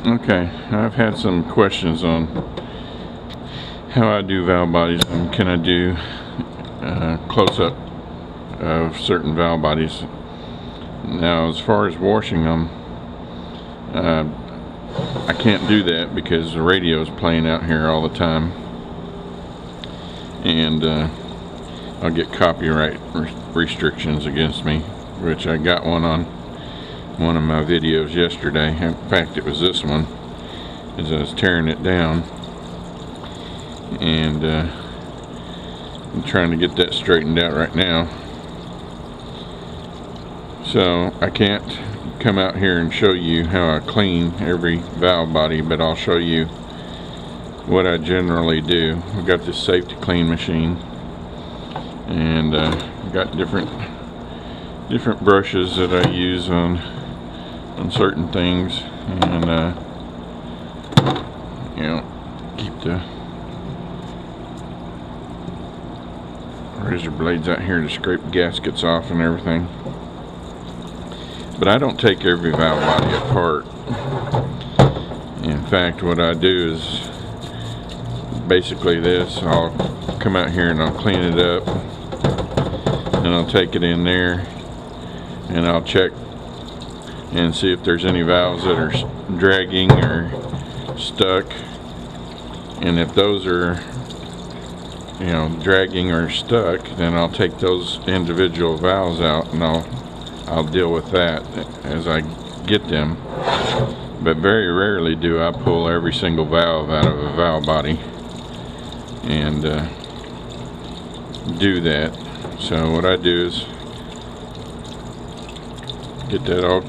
Okay, I've had some questions on how I do valve bodies and can I do close-up of certain valve bodies. Now, as far as washing them, I can't do that because the radio is playing out here all the time, and I'll get copyright restrictions against me, which I got one on one of my videos yesterday. In fact, it was this one, as I was tearing it down, and I'm trying to get that straightened out right now. So I can't come out here and show you how I clean every valve body, but I'll show you what I generally do. I've got this safety clean machine, and I've got different brushes that I use on certain things, and you know, keep the razor blades out here to scrape gaskets off and everything. But I don't take every valve body apart. In fact, what I do is basically this. I'll come out here and I'll clean it up, and I'll take it in there and I'll check and see if there's any valves that are dragging or stuck, and if those are, you know, dragging or stuck, then I'll take those individual valves out and I'll deal with that as I get them. But very rarely do I pull every single valve out of a valve body and do that. So what I do is get that all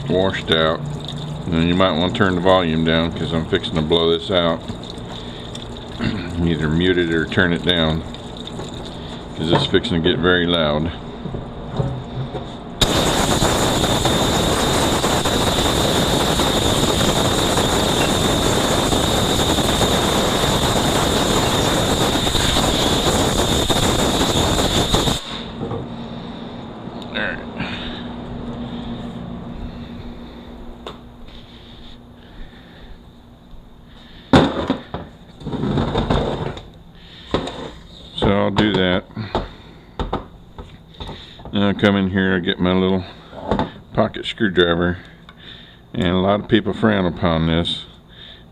washed out, and then you might want to turn the volume down because I'm fixing to blow this out. Either mute it or turn it down because it's fixing to get very loud. So I'll do that. Then I'll come in here, I get my little pocket screwdriver, and a lot of people frown upon this,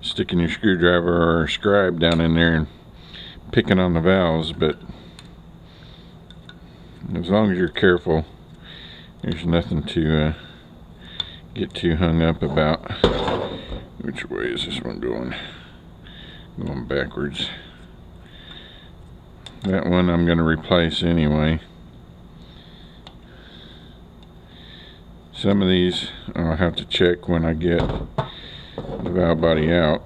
sticking your screwdriver or scribe down in there and picking on the valves, but as long as you're careful, there's nothing to get too hung up about. Which way is this one going? Going backwards. That one I'm going to replace anyway. Some of these I'll have to check when I get the valve body out.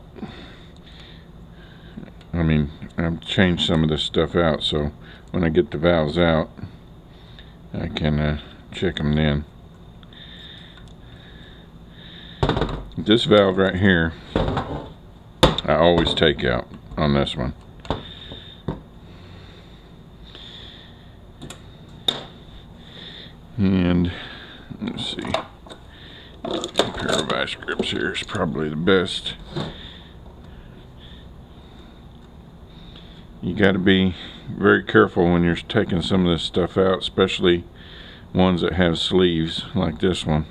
I mean, I've changed some of this stuff out, so when I get the valves out, I can check them then. This valve right here, I always take out on this one. And let's see, a pair of vice grips here is probably the best. You got to be very careful when you're taking some of this stuff out, especially ones that have sleeves like this one.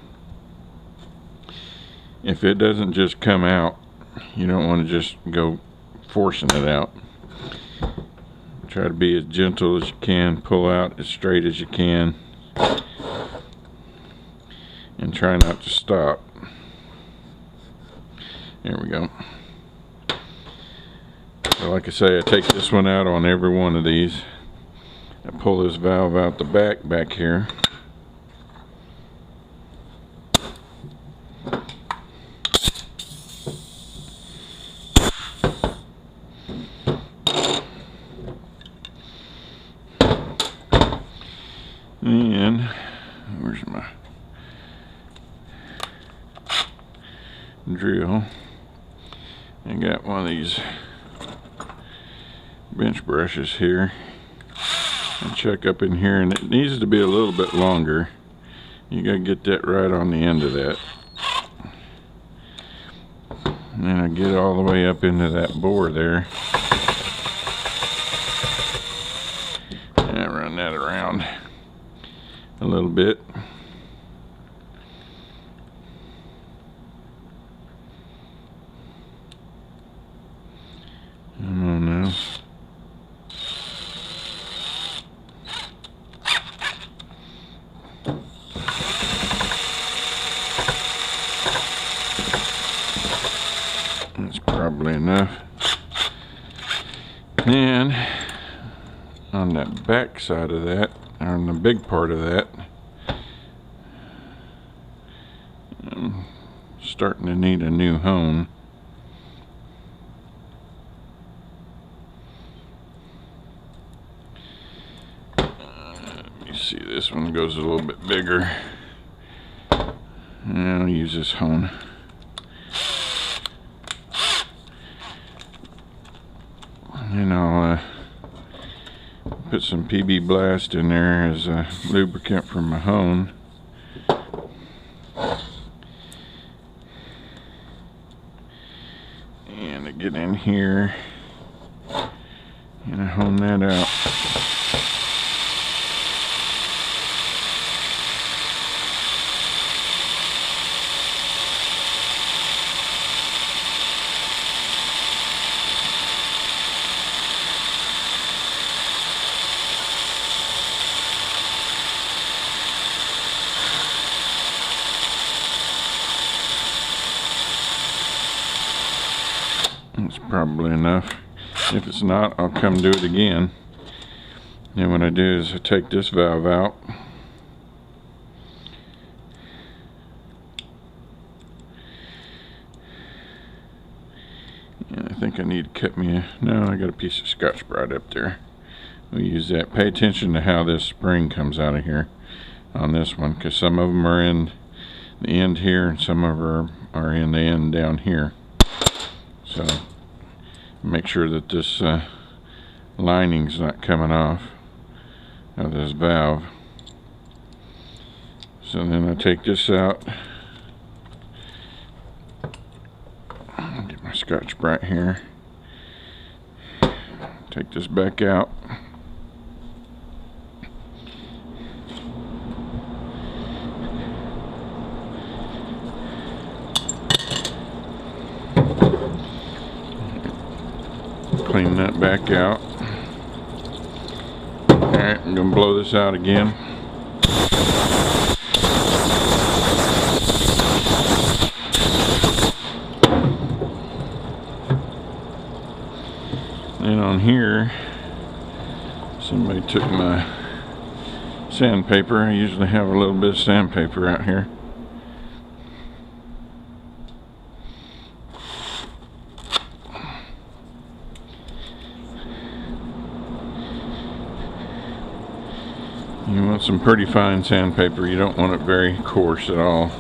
If it doesn't just come out, you don't want to just go forcing it out. Try to be as gentle as you can, pull out as straight as you can, and try not to stop. There we go. So like I say, I take this one out on every one of these. I pull this valve out the back here. And where's my drill? I got one of these bench brushes here, and check up in here, and it needs to be a little bit longer. You gotta get that right on the end of that. And then I get all the way up into that bore there. And I run that around a little bit. Come on now. That's probably enough. And on that back side of that, on the big part of that, I'm starting to need a new hone. Let me see, this one goes a little bit bigger. And I'll use this hone. And I'll put some PB Blast in there as a lubricant for my hone. And I get in here and I hone that out. That's probably enough. If it's not, I'll come do it again. And what I do is I take this valve out. And I think I need to cut me no, I got a piece of Scotch-Brite up there. We'll use that. Pay attention to how this spring comes out of here on this one, because some of them are in the end here and some of them are in the end down here. So make sure that this lining's not coming off of this valve. So then I take this out. Get my Scotch-Brite here. Take this back out. Clean that back out. Alright, I'm going to blow this out again. And on here, somebody took my sandpaper. I usually have a little bit of sandpaper out here. You want some pretty fine sandpaper. You don't want it very coarse at all.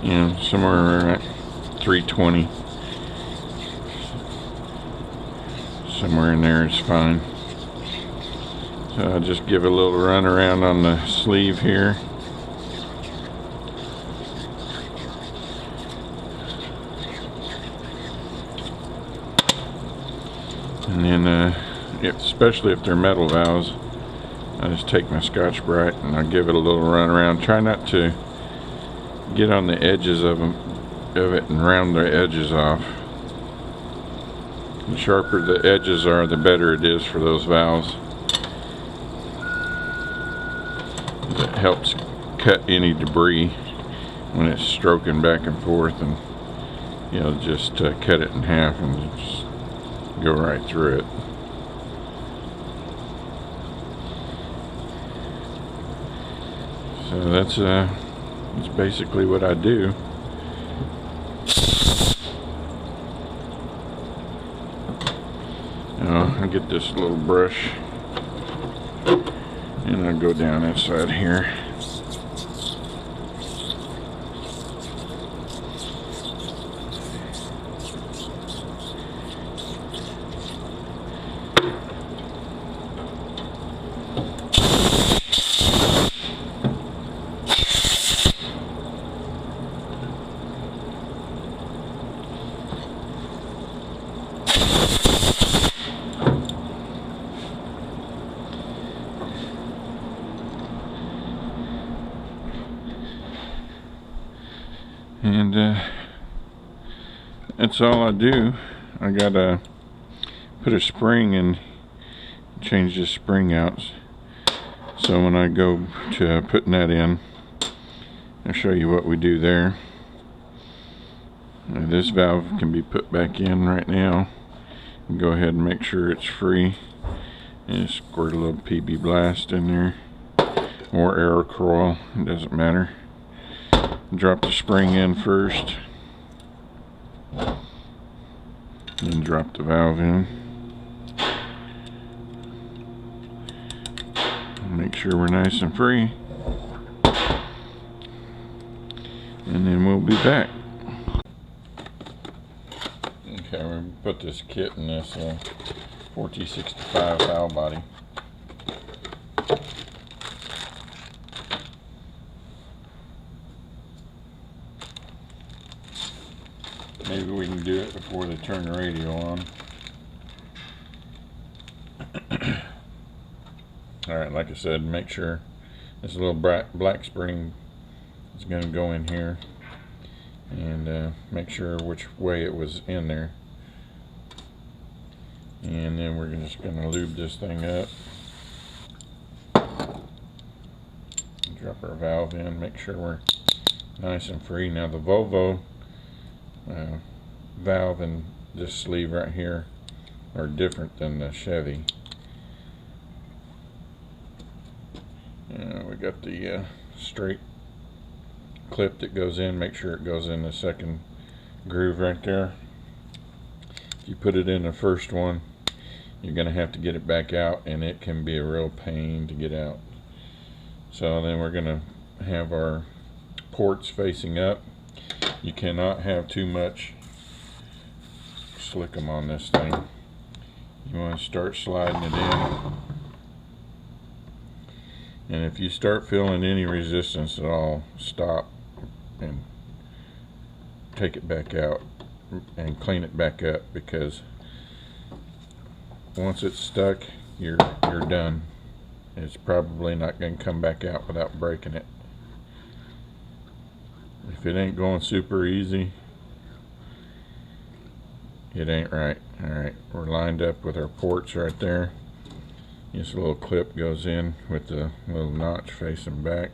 You know, somewhere at 320. Somewhere in there is fine. So I'll just give a little run around on the sleeve here. And then, especially if they're metal valves, I just take my Scotch-Brite and I'll give it a little run around. Try not to get on the edges of it and round the edges off. The sharper the edges are, the better it is for those valves. It helps cut any debris when it's stroking back and forth, and you know, just cut it in half and just go right through it. So that's basically what I do. Now I get this little brush and I'll go down inside here. And that's all I do. I gotta put a spring and change this spring out. So when I go to putting that in, I'll show you what we do there. This valve can be put back in right now. Go ahead and make sure it's free, and squirt a little PB Blast in there, or Aero Coil, it doesn't matter. Drop the spring in first, and drop the valve in. Make sure we're nice and free, and then we'll be back. Okay, we're going to put this kit in this K4T65 valve body. Maybe we can do it before they turn the radio on. Alright, like I said, make sure this little black spring is going to go in here, and make sure which way it was in there. And then we're just going to lube this thing up. Drop our valve in, make sure we're nice and free. Now the Volvo valve and this sleeve right here are different than the Chevy. We got the straight clip that goes in. Make sure it goes in the second groove right there. If you put it in the first one, you're going to have to get it back out, and it can be a real pain to get out. So then we're going to have our ports facing up. You cannot have too much slickum on this thing. You want to start sliding it in, and if you start feeling any resistance at all, stop and take it back out and clean it back up, because once it's stuck, you're done. It's probably not going to come back out without breaking it. If it ain't going super easy, it ain't right. Alright, we're lined up with our ports right there. This little clip goes in with the little notch facing back.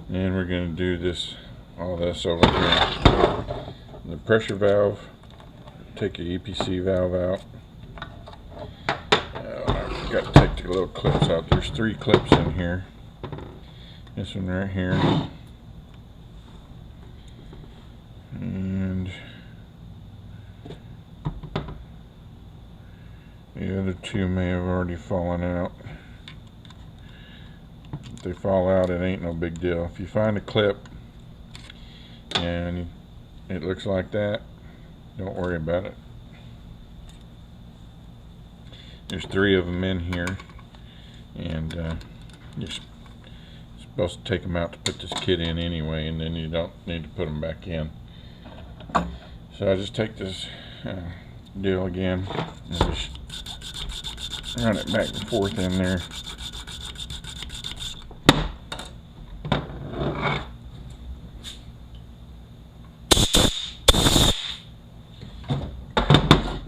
And we're going to do this, all this over here. The pressure valve, take your EPC valve out. I forgot to take the little clips out. There's 3 clips in here. This one right here. And the other 2 may have already fallen out. If they fall out, it ain't no big deal. If you find a clip and it looks like that, don't worry about it. There's 3 of them in here, and you're supposed to take them out to put this kit in anyway, and then you don't need to put them back in. So I just take this deal again and just run it back and forth in there.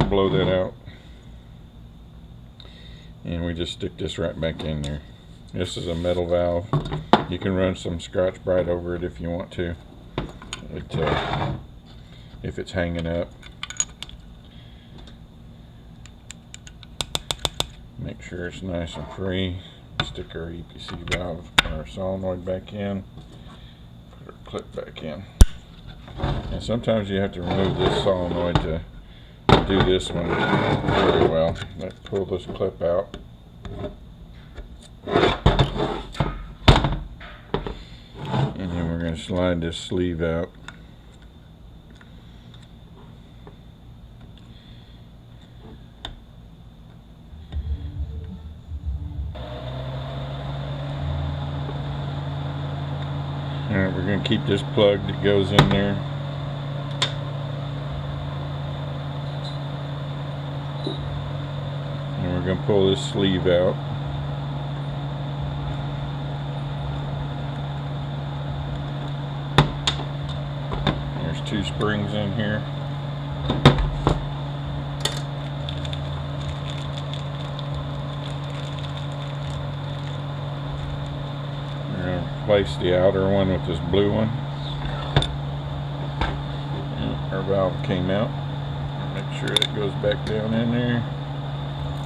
Blow that out, and we just stick this right back in there. This is a metal valve. You can run some Scotch-Brite over it if you want to, if it's hanging up. Make sure it's nice and free. Stick our EPC valve or our solenoid back in, put our clip back in. And sometimes you have to remove this solenoid to do this one very well. Let's pull this clip out. And then we're going to slide this sleeve out. Alright, we're going to keep this plug that goes in there. we're going to pull this sleeve out. There's 2 springs in here. We're going to replace the outer one with this blue one. And our valve came out. Make sure it goes back down in there.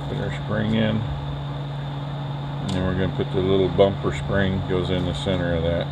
Put our spring in, and then we're going to put the little bumper spring, goes in the center of that.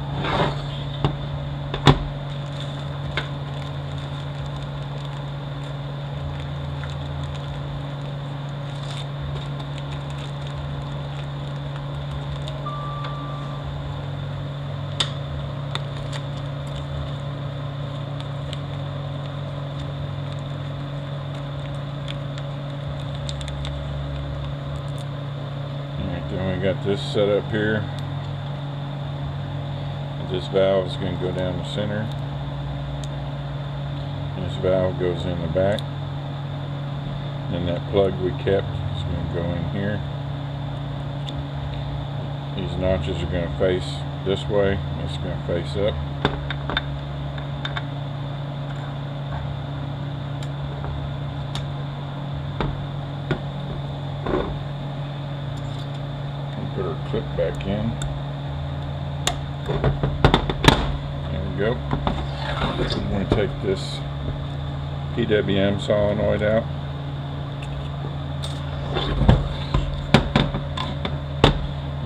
Then we got this set up here. This valve is going to go down the center. This valve goes in the back. And that plug we kept is going to go in here. These notches are going to face this way. It's going to face up. Put our clip back in. There we go. I'm going to take this PWM solenoid out.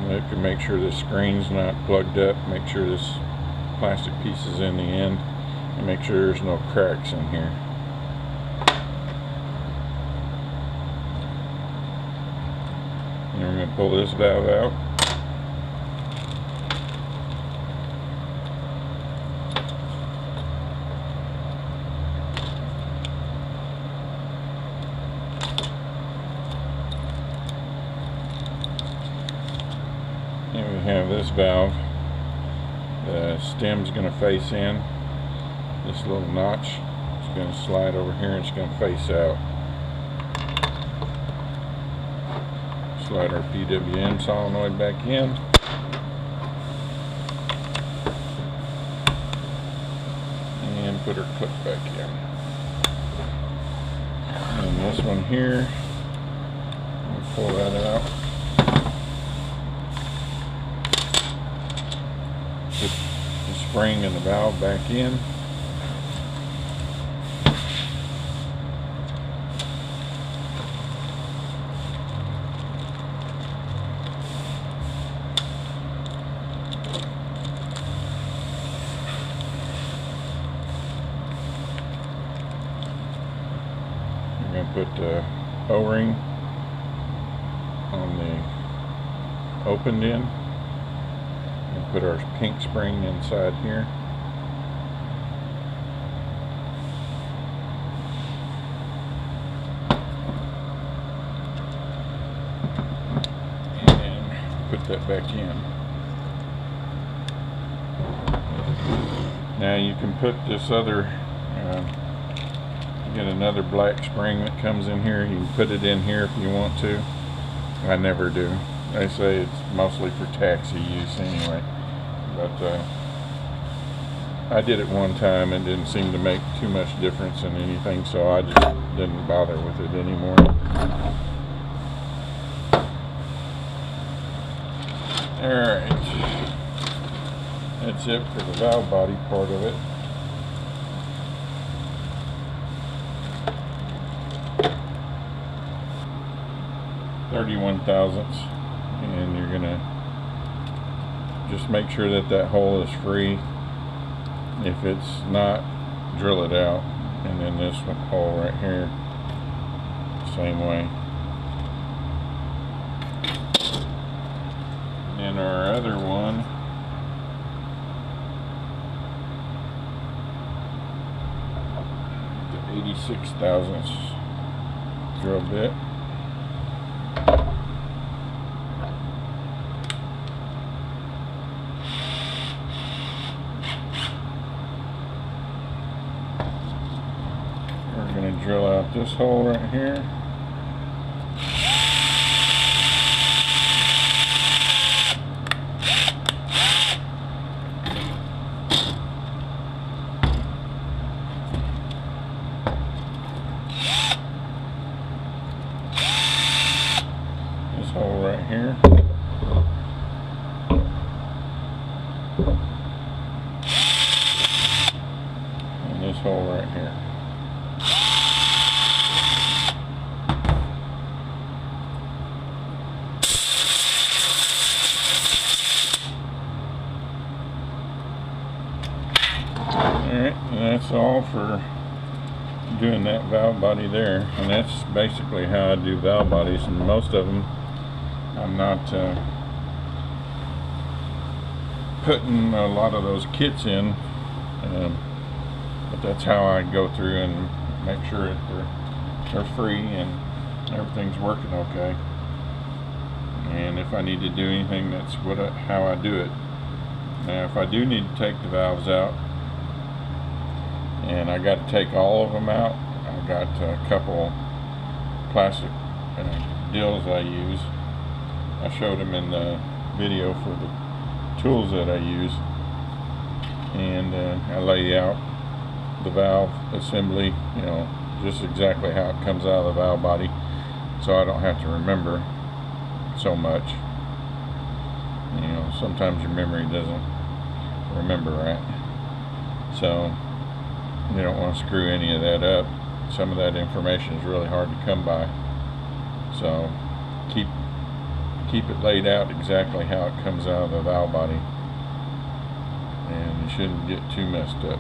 You can make sure this screen's not plugged up. Make sure this plastic piece is in the end, and make sure there's no cracks in here. And we're going to pull this valve out. And we have this valve. The stem's going to face in. This little notch is going to slide over here and it's going to face out. Slide our PWM solenoid back in. And put our clip back in. And this one here, we'll pull that out. Put the spring and the valve back in. We're going to put the O-ring on the opened end. And put our pink spring inside here. And put that back in. Now you can put this other, get another black spring that comes in here. You can put it in here if you want to. I never do. They say it's mostly for taxi use anyway, but I did it one time and didn't seem to make too much difference in anything, so I just didn't bother with it anymore. Alright, that's it for the valve body part of it. .31 thousandths. And you're gonna just make sure that that hole is free. If it's not, drill it out. And then this one hole right here, same way. And our other one, the 86 thousandths drill bit. Drill out this hole right here. hole right here. Alright, and that's all for doing that valve body there, and that's basically how I do valve bodies, and most of them I'm not putting a lot of those kits in, but that's how I go through and make sure that they're free and everything's working okay. And if I need to do anything, that's how I do it. Now if I do need to take the valves out, and I got to take all of them out, I got a couple plastic dills I use. I showed them in the video for the tools that I use, and I lay out the valve assembly, you know, just exactly how it comes out of the valve body, so I don't have to remember so much. You know, sometimes your memory doesn't remember right, so you don't want to screw any of that up. Some of that information is really hard to come by, so keep it laid out exactly how it comes out of the valve body, and you shouldn't get too messed up.